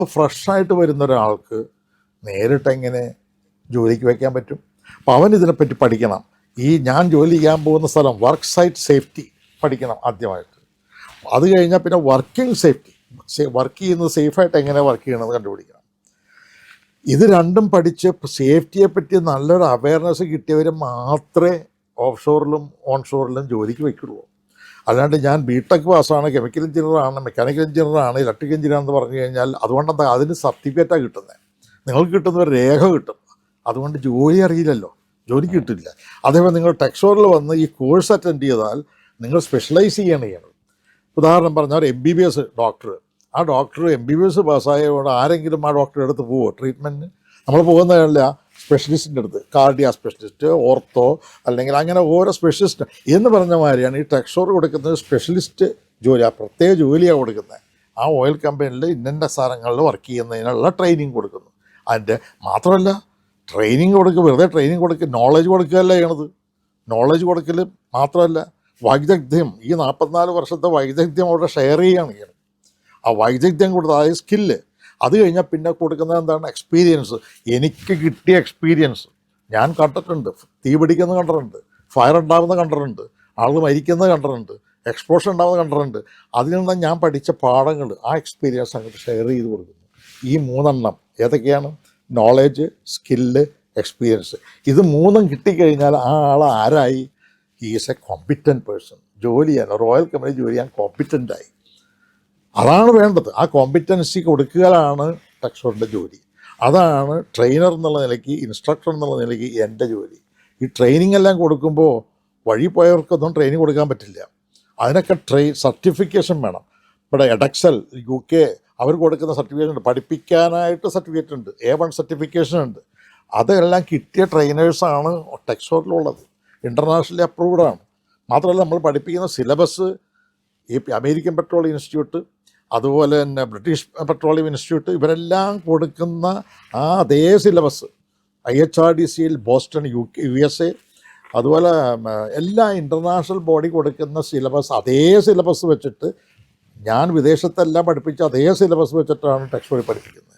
ഇപ്പോൾ ഫ്രഷായിട്ട് വരുന്ന ഒരാൾക്ക് നേരിട്ട് എങ്ങനെ ജോലിക്ക് വയ്ക്കാൻ പറ്റും? അപ്പോൾ അവൻ ഇതിനെപ്പറ്റി പഠിക്കണം. ഞാൻ ജോലി ചെയ്യാൻ പോകുന്ന സ്ഥലം വർക്ക് സൈറ്റ് സേഫ്റ്റി പഠിക്കണം ആദ്യമായിട്ട്. അത് കഴിഞ്ഞാൽ പിന്നെ വർക്കിംഗ് സേഫ്റ്റി, വർക്ക് ചെയ്യുന്നത് സേഫായിട്ട് എങ്ങനെ വർക്ക് ചെയ്യണമെന്ന് കണ്ടുപിടിക്കണം. ഇത് രണ്ടും പഠിച്ച് സേഫ്റ്റിയെ പറ്റി നല്ലൊരു അവയർനെസ് കിട്ടിയവർ മാത്രമേ ഓഫ് ഷോറിലും ഓൺ ഷോറിലും ജോലിക്ക് വയ്ക്കുള്ളൂ. അല്ലാണ്ട് ഞാൻ ബിടെക് പാസ്സാണ്, കെമിക്കൽ എഞ്ചിനീയറാണ്, മെക്കാനിക്കൽ എഞ്ചിനീയറാണ്, ഇലക്ട്രിക്കൽ എഞ്ചിനീയറാണെന്ന് പറഞ്ഞു കഴിഞ്ഞാൽ അതുകൊണ്ടെന്താ അതിന് സർട്ടിഫിക്കറ്റാണ് കിട്ടുന്നത്. നിങ്ങൾക്ക് കിട്ടുന്ന ഒരു രേഖ കിട്ടും. അതുകൊണ്ട് ജോലി അറിയില്ലല്ലോ, ജോലിക്ക് കിട്ടില്ല. അതേപോലെ നിങ്ങൾ ടെക്സ്റ്റോറിൽ വന്ന് ഈ കോഴ്സ് അറ്റൻഡ് ചെയ്താൽ നിങ്ങൾ സ്പെഷ്യലൈസ് ചെയ്യണം. ഉദാഹരണം പറഞ്ഞാൽ MBBS ഡോക്ടർ, ആ ഡോക്ടർ MBBS പാസ്സായതുകൊണ്ട് ആരെങ്കിലും ആ ഡോക്ടറുടെ അടുത്ത് പോവുമോ ട്രീറ്റ്മെൻറ്റിന്? നമ്മൾ പോകുന്നതല്ല സ്പെഷ്യലിസ്റ്റിൻ്റെ അടുത്ത്, കാർഡിയ സ്പെഷ്യലിസ്റ്റ്, ഓർത്തോ, അല്ലെങ്കിൽ അങ്ങനെ ഓരോ സ്പെഷ്യലിസ്റ്റ് എന്ന് പറഞ്ഞ മാതിരിയാണ് ഈ ടെക്സ്റ്റോർ കൊടുക്കുന്നത്. സ്പെഷ്യലിസ്റ്റ് ജോലി, ആ പ്രത്യേക ജോലിയാണ് കൊടുക്കുന്നത്. ആ ഓയിൽ കമ്പനിയിൽ ഇന്ന സ്ഥലങ്ങളിൽ വർക്ക് ചെയ്യുന്നതിനുള്ള ട്രെയിനിങ് കൊടുക്കുന്നു. അതിൻ്റെ മാത്രമല്ല ട്രെയിനിങ് കൊടുക്കുക, വെറുതെ ട്രെയിനിങ് കൊടുക്കുക, നോളജ് കൊടുക്കുകയല്ല ചെയ്യണത്. നോളജ് കൊടുക്കൽ മാത്രമല്ല, വൈദഗ്ധ്യം, ഈ 44 വർഷത്തെ വൈദഗ്ധ്യം അവിടെ ഷെയർ ചെയ്യുകയാണ് ചെയ്യണം. ആ വൈദഗ്ധ്യം കൊടുത്ത്, അതായത് സ്കില്ല്. അത് കഴിഞ്ഞാൽ പിന്നെ കൊടുക്കുന്നത് എന്താണ്? എക്സ്പീരിയൻസ്. എനിക്ക് കിട്ടിയ എക്സ്പീരിയൻസ് ഞാൻ കണ്ടിട്ടുണ്ട്. തീ പിടിക്കുന്നത് കണ്ടിട്ടുണ്ട്, ഫയർ ഉണ്ടാവുന്നത് കണ്ടിട്ടുണ്ട്, ആളുകൾ മരിക്കുന്നത് കണ്ടിട്ടുണ്ട്, എക്സ്പ്ലോഷൻ ഉണ്ടാവുന്നത് കണ്ടിട്ടുണ്ട്. അതിൽ നിന്ന് ഞാൻ പഠിച്ച പാഠങ്ങൾ, ആ എക്സ്പീരിയൻസ് അങ്ങോട്ട് ഷെയർ ചെയ്ത് കൊടുക്കുന്നു. ഈ 3 ഏതൊക്കെയാണ്? Knowledge, skill, experience. ഇത് 3 കിട്ടിക്കഴിഞ്ഞാൽ ആ ആൾ ആരായി? He is A competent person. ജോലി ചെയ്യാൻ, റോയൽ കമ്പനി ജോലി ചെയ്യാൻ കോമ്പിറ്റൻ്റായി. അതാണ് വേണ്ടത്. ആ കോമ്പിറ്റൻസി കൊടുക്കുകയാണ് ടെക്സ്റ്റോറിൻ്റെ ജോലി. അതാണ് ട്രെയിനർ എന്നുള്ള നിലയ്ക്ക്, ഇൻസ്ട്രക്ടർ എന്നുള്ള നിലയ്ക്ക് എൻ്റെ ജോലി. ഈ ട്രെയിനിങ് എല്ലാം കൊടുക്കുമ്പോൾ വഴി പോയവർക്കൊന്നും ട്രെയിനിങ് കൊടുക്കാൻ പറ്റില്ല. അതിനൊക്കെ സർട്ടിഫിക്കേഷൻ വേണം. ഇവിടെ എഡക്സൽ UK അവർ കൊടുക്കുന്ന സർട്ടിഫിക്കറ്റ് ഉണ്ട്, പഠിപ്പിക്കാനായിട്ട് സർട്ടിഫിക്കറ്റ് ഉണ്ട്, A1 സർട്ടിഫിക്കേഷൻ ഉണ്ട്. അതെല്ലാം കിട്ടിയ ട്രെയിനേഴ്സാണ് ടെക്സ്റ്റോറിലുള്ളത്, ഇൻ്റർനാഷണലി അപ്രൂവ്ഡ് ആണ്. മാത്രമല്ല നമ്മൾ പഠിപ്പിക്കുന്ന സിലബസ് ഈ അമേരിക്കൻ പെട്രോളിയം ഇൻസ്റ്റിറ്റ്യൂട്ട്, അതുപോലെ തന്നെ ബ്രിട്ടീഷ് പെട്രോളിയം ഇൻസ്റ്റിറ്റ്യൂട്ട്, ഇവരെല്ലാം കൊടുക്കുന്ന ആ അതേ സിലബസ്, IHRDCയിൽ ബോസ്റ്റൺ USA, അതുപോലെ എല്ലാ ഇൻ്റർനാഷണൽ ബോഡി കൊടുക്കുന്ന സിലബസ്, അതേ സിലബസ് വെച്ചിട്ട് ഞാൻ വിദേശത്തെല്ലാം പഠിപ്പിച്ച അതേ സിലബസ് വെച്ചിട്ടാണ് ടെക്സ്റ്റോറിൽ പഠിപ്പിക്കുന്നത്.